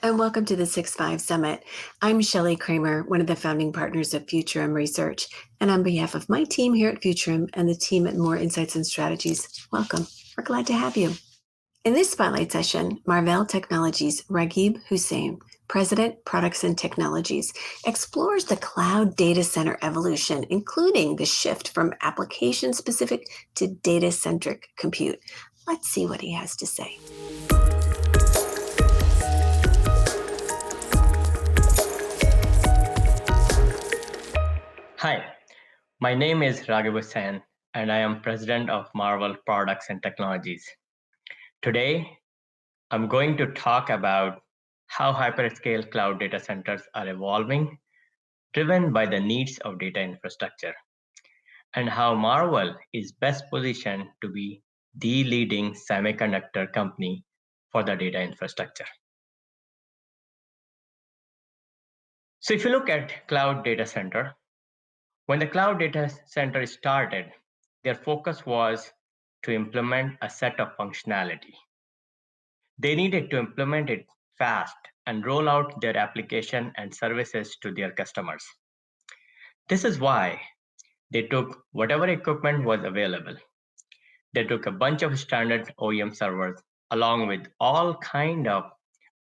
and welcome to the 6-5 Summit. I'm Shelley Kramer, one of the founding partners of Futurum Research, and on behalf of my team here at Futurum and the team at More Insights and Strategies, welcome. We're glad to have you. In this spotlight session, Marvell Technologies' Raghib Hussain, President, Products and Technologies, explores the cloud data center evolution, including the shift from application-specific to data-centric compute. Let's see what he has to say. Hi, my name is Raghib Hussain, and I am President of Marvell Products and Technologies. Today, I'm going to talk about how hyperscale cloud data centers are evolving, driven by the needs of data infrastructure, and how Marvell is best positioned to be the leading semiconductor company for the data infrastructure. So if you look at cloud data center, when the cloud data center started, their focus was to implement a set of functionality. They needed to implement it fast and roll out their application and services to their customers. This is why they took whatever equipment was available. They took a bunch of standard OEM servers along with all kind of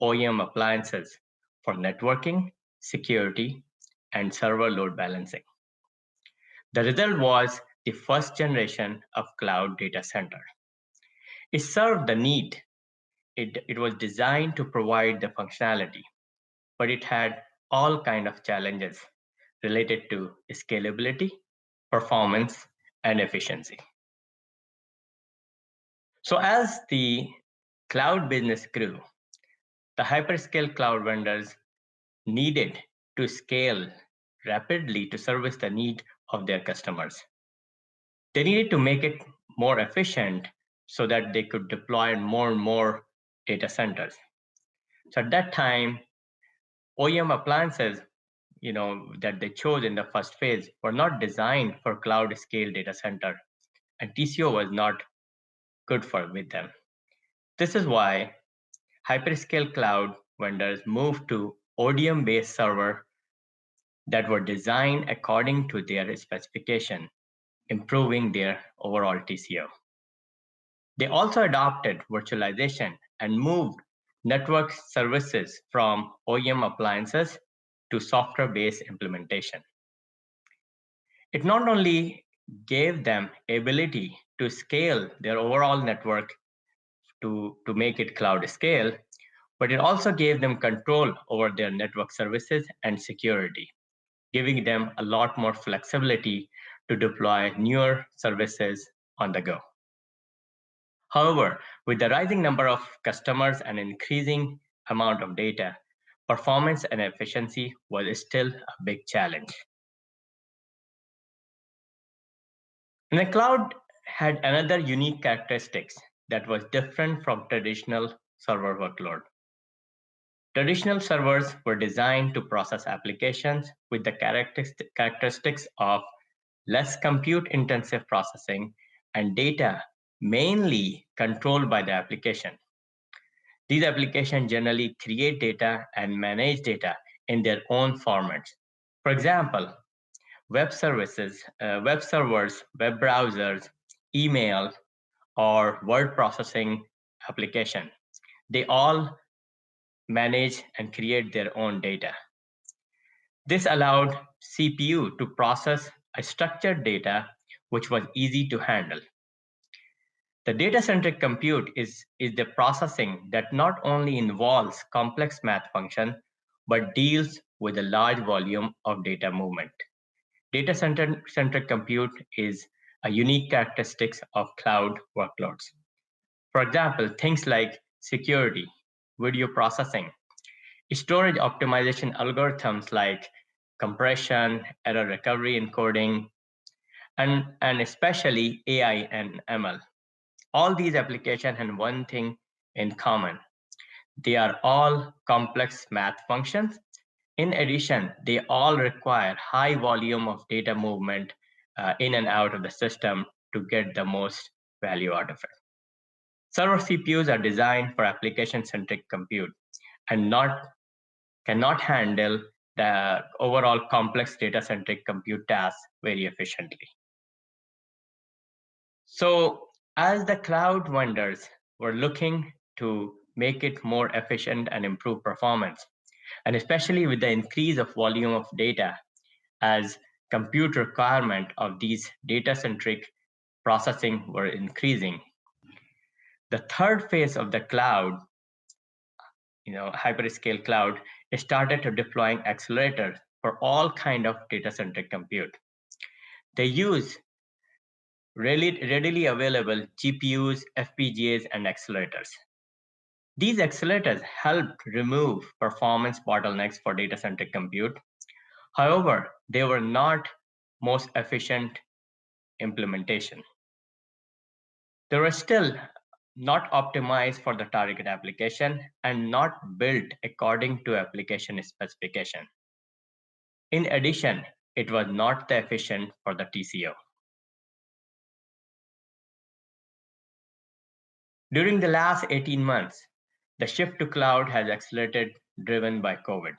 OEM appliances for networking, security, and server load balancing. The result was the first generation of cloud data center. It served the need. It was designed to provide the functionality, but it had all kind of challenges related to scalability, performance, and efficiency. So as the cloud business grew, the hyperscale cloud vendors needed to scale rapidly to service the need of their customers. They needed to make it more efficient so that they could deploy more and more data centers. So at that time, OEM appliances, that they chose in the first phase were not designed for cloud scale data center, and TCO was not good for with them. This is why hyperscale cloud vendors moved to ODM based server that were designed according to their specification, improving their overall TCO. They also adopted virtualization and moved network services from OEM appliances to software-based implementation. It not only gave them ability to scale their overall network to make it cloud scale, but it also gave them control over their network services and security, giving them a lot more flexibility to deploy newer services on the go. However, with the rising number of customers and increasing amount of data, performance and efficiency was still a big challenge. And the cloud had another unique characteristics that was different from traditional server workload. Traditional servers were designed to process applications with the characteristics of less compute-intensive processing and data mainly controlled by the application. These applications generally create data and manage data in their own formats. For example, web services, web servers, web browsers, email, or word processing application. They all manage and create their own data. This allowed CPU to process a structured data which was easy to handle. The data-centric compute is the processing that not only involves complex math function, but deals with a large volume of data movement. Data-centric compute is a unique characteristics of cloud workloads. For example, things like security, video processing, storage optimization algorithms like compression, error recovery encoding, and especially AI and ML. All these applications have one thing in common. They are all complex math functions. In addition, they all require high volume of data movement in and out of the system to get the most value out of it. Server CPUs are designed for application-centric compute and not cannot handle the overall complex data-centric compute tasks very efficiently. So as the cloud vendors were looking to make it more efficient and improve performance, and especially with the increase of volume of data as compute requirement of these data-centric processing were increasing, the third phase of the cloud, hyperscale cloud, started to deploying accelerators for all kind of data-centric compute. They use readily available GPUs, FPGAs, and accelerators. These accelerators helped remove performance bottlenecks for data-centric compute. However, they were not most efficient implementation. They were still not optimized for the target application and not built according to application specification. In addition, it was not efficient for the TCO. During the last 18 months, the shift to cloud has accelerated, driven by COVID.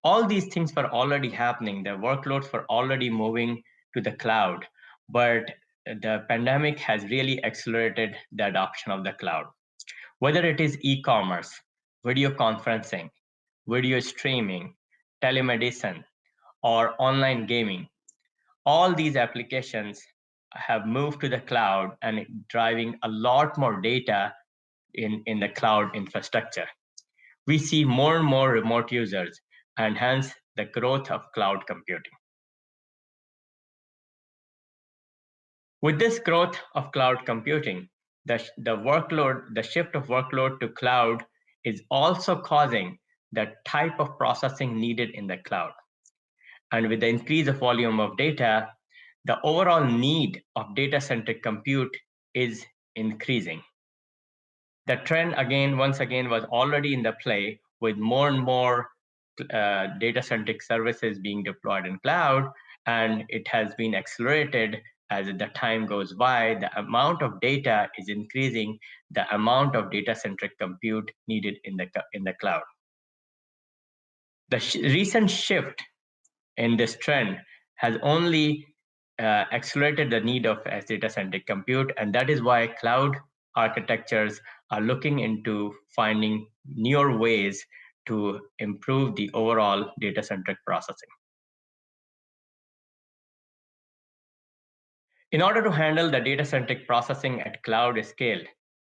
All these things were already happening. The workloads were already moving to the cloud, but the pandemic has really accelerated the adoption of the cloud. Whether it is e-commerce, video conferencing, video streaming, telemedicine, or online gaming, all these applications have moved to the cloud and driving a lot more data in the cloud infrastructure. We see more and more remote users and hence the growth of cloud computing. With this growth of cloud computing, the shift of workload to cloud is also causing the type of processing needed in the cloud. And with the increase of volume of data, the overall need of data-centric compute is increasing. The trend once again was already in the play with more and more data-centric services being deployed in cloud, and it has been accelerated as the time goes by. The amount of data is increasing, the amount of data-centric compute needed in the cloud. The recent shift in this trend has only accelerated the need of data-centric compute, and that is why cloud architectures are looking into finding newer ways to improve the overall data-centric processing. In order to handle the data-centric processing at cloud scale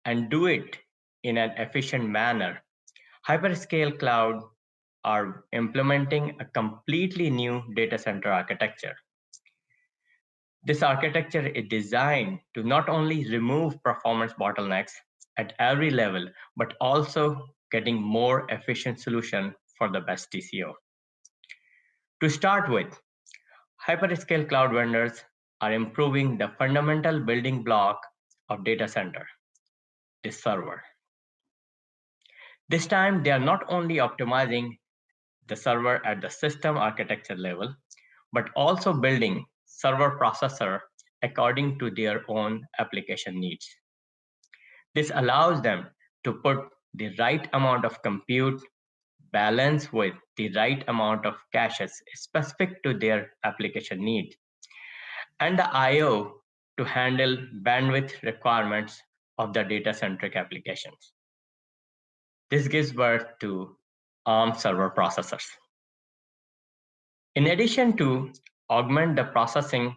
and do it in an efficient manner, hyperscale cloud are implementing a completely new data center architecture. This architecture is designed to not only remove performance bottlenecks at every level, but also getting more efficient solution for the best TCO. To start with, hyperscale cloud vendors are improving the fundamental building block of data center, the server. This time, they are not only optimizing the server at the system architecture level, but also building server processor according to their own application needs. This allows them to put the right amount of compute balanced with the right amount of caches specific to their application need, and the I/O to handle bandwidth requirements of the data-centric applications. This gives birth to ARM server processors. In addition to augment the processing,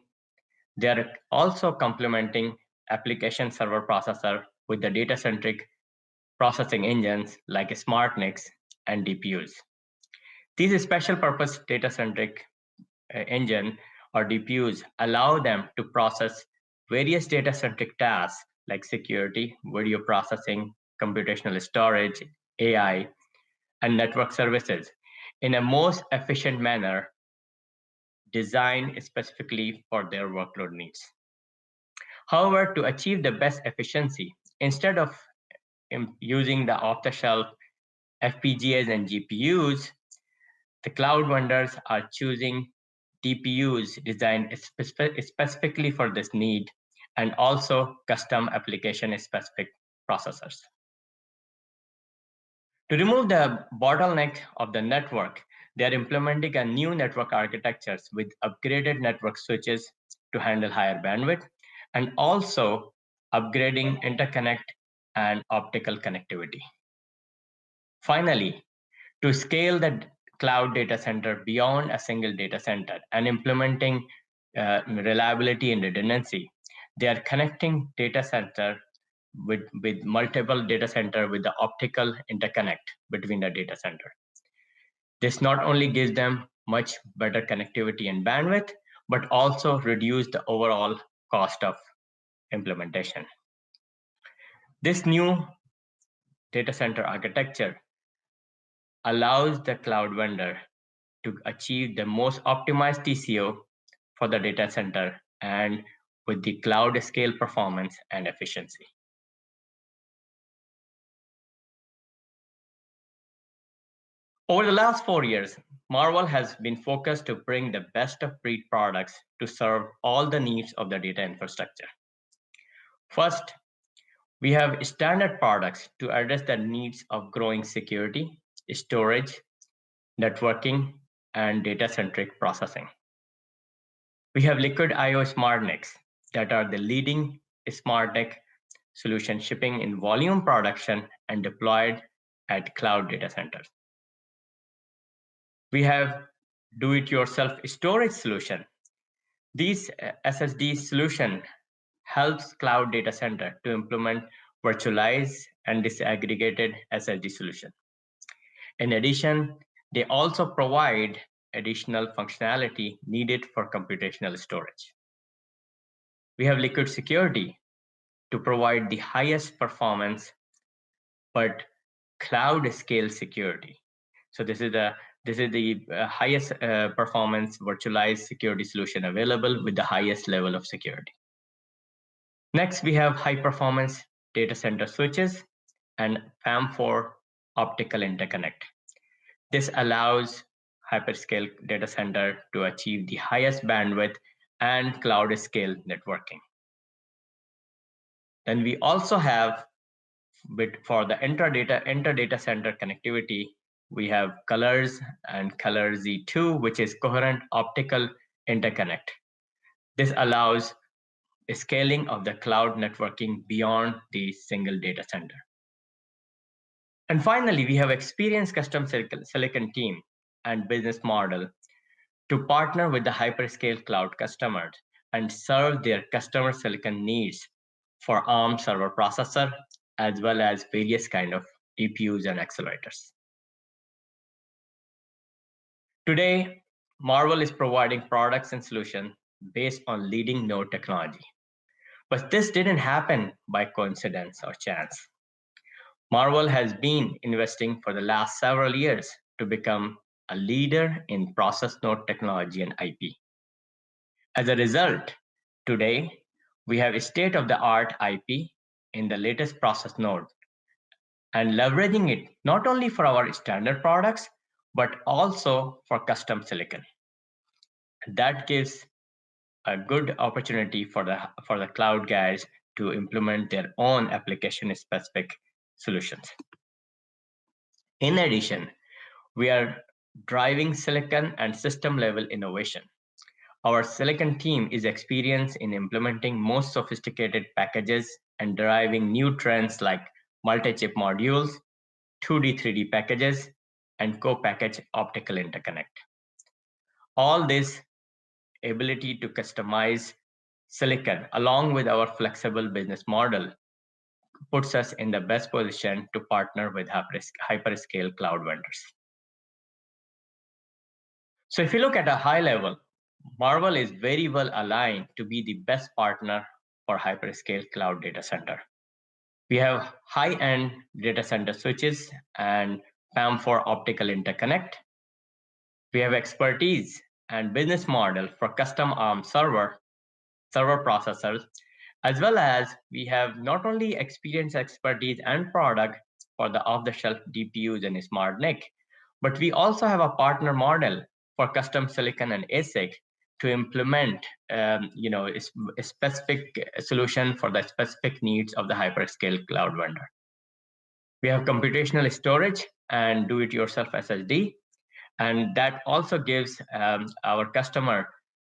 they are also complementing application server processor with the data-centric processing engines like SmartNICs and DPUs. These special purpose data-centric engine or DPUs allow them to process various data-centric tasks like security, video processing, computational storage, AI, and network services in a most efficient manner designed specifically for their workload needs. However, to achieve the best efficiency, instead of using the off-the-shelf FPGAs and GPUs, the cloud vendors are choosing DPUs designed specifically for this need and also custom application-specific processors. To remove the bottleneck of the network, they are implementing a new network architectures with upgraded network switches to handle higher bandwidth and also upgrading interconnect and optical connectivity. Finally, to scale the cloud data center beyond a single data center and implementing reliability and redundancy, they are connecting data center with multiple data center with the optical interconnect between the data center. This not only gives them much better connectivity and bandwidth, but also reduce the overall cost of implementation. This new data center architecture allows the cloud vendor to achieve the most optimized TCO for the data center and with the cloud scale performance and efficiency. Over the last 4 years, Marvell has been focused to bring the best of breed products to serve all the needs of the data infrastructure. First, we have standard products to address the needs of growing security, storage, networking, and data-centric processing. We have Liquid I/O SmartNICs that are the leading SmartNIC solution shipping in volume production and deployed at cloud data centers. We have do-it-yourself storage solution. These SSD solution helps cloud data center to implement virtualized and disaggregated SSD solution. In addition, they also provide additional functionality needed for computational storage. We have Liquid Security to provide the highest performance, but cloud scale security. So this is the highest performance virtualized security solution available with the highest level of security. Next, we have high performance data center switches and PAM4 optical interconnect. This allows hyperscale data center to achieve the highest bandwidth and cloud scale networking. Then we also have, for the inter-data center connectivity, we have Colors and Color Z2, which is coherent optical interconnect. This allows scaling of the cloud networking beyond the single data center. And finally, we have experienced custom silicon team and business model to partner with the hyperscale cloud customers and serve their customer silicon needs for ARM server processor, as well as various kind of GPUs and accelerators. Today, Marvell is providing products and solutions based on leading node technology. But this didn't happen by coincidence or chance. Marvell has been investing for the last several years to become a leader in process node technology and IP. As a result, today, we have a state-of-the-art IP in the latest process node and leveraging it not only for our standard products, but also for custom silicon. That gives a good opportunity for the cloud guys to implement their own application-specific solutions. In addition, we are driving silicon and system-level innovation. Our silicon team is experienced in implementing most sophisticated packages and driving new trends like multi-chip modules, 2D, 3D packages, and co-package optical interconnect. All this ability to customize silicon along with our flexible business model puts us in the best position to partner with hyperscale cloud vendors. So if you look at a high level, Marvell is very well aligned to be the best partner for hyperscale cloud data center. We have high-end data center switches and PAM4 optical interconnect. We have expertise and business model for custom ARM server processors, as well as we have not only experience, expertise, and product for the off-the-shelf DPUs and SmartNIC, but we also have a partner model for custom silicon and ASIC to implement a specific solution for the specific needs of the hyperscale cloud vendor. We have computational storage and do-it-yourself SSD. And that also gives our customer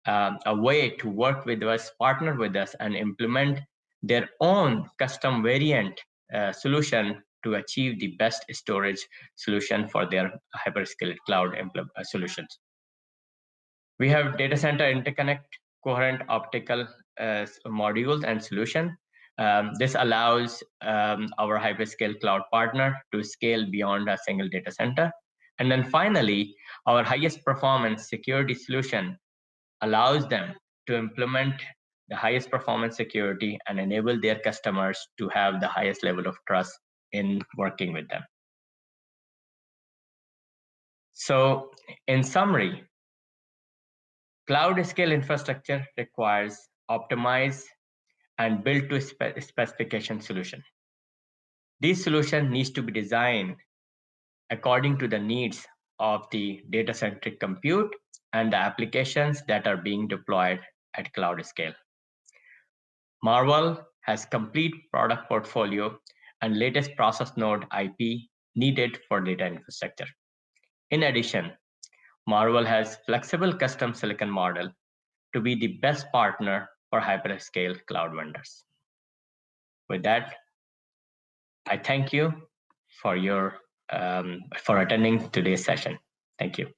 a way to work with us, partner with us, and implement their own custom variant solution to achieve the best storage solution for their hyperscale cloud solutions. We have data center interconnect, coherent optical modules and solution. This allows our hyperscale cloud partner to scale beyond a single data center. And then finally, our highest performance security solution allows them to implement the highest performance security and enable their customers to have the highest level of trust in working with them. So in summary, cloud scale infrastructure requires optimize and build to specification solution. This solution needs to be designed according to the needs of the data-centric compute and the applications that are being deployed at cloud scale. Marvell has complete product portfolio and latest process node IP needed for data infrastructure. In addition, Marvell has flexible custom silicon model to be the best partner for hyperscale cloud vendors. With that, I thank you for your for attending today's session. Thank you.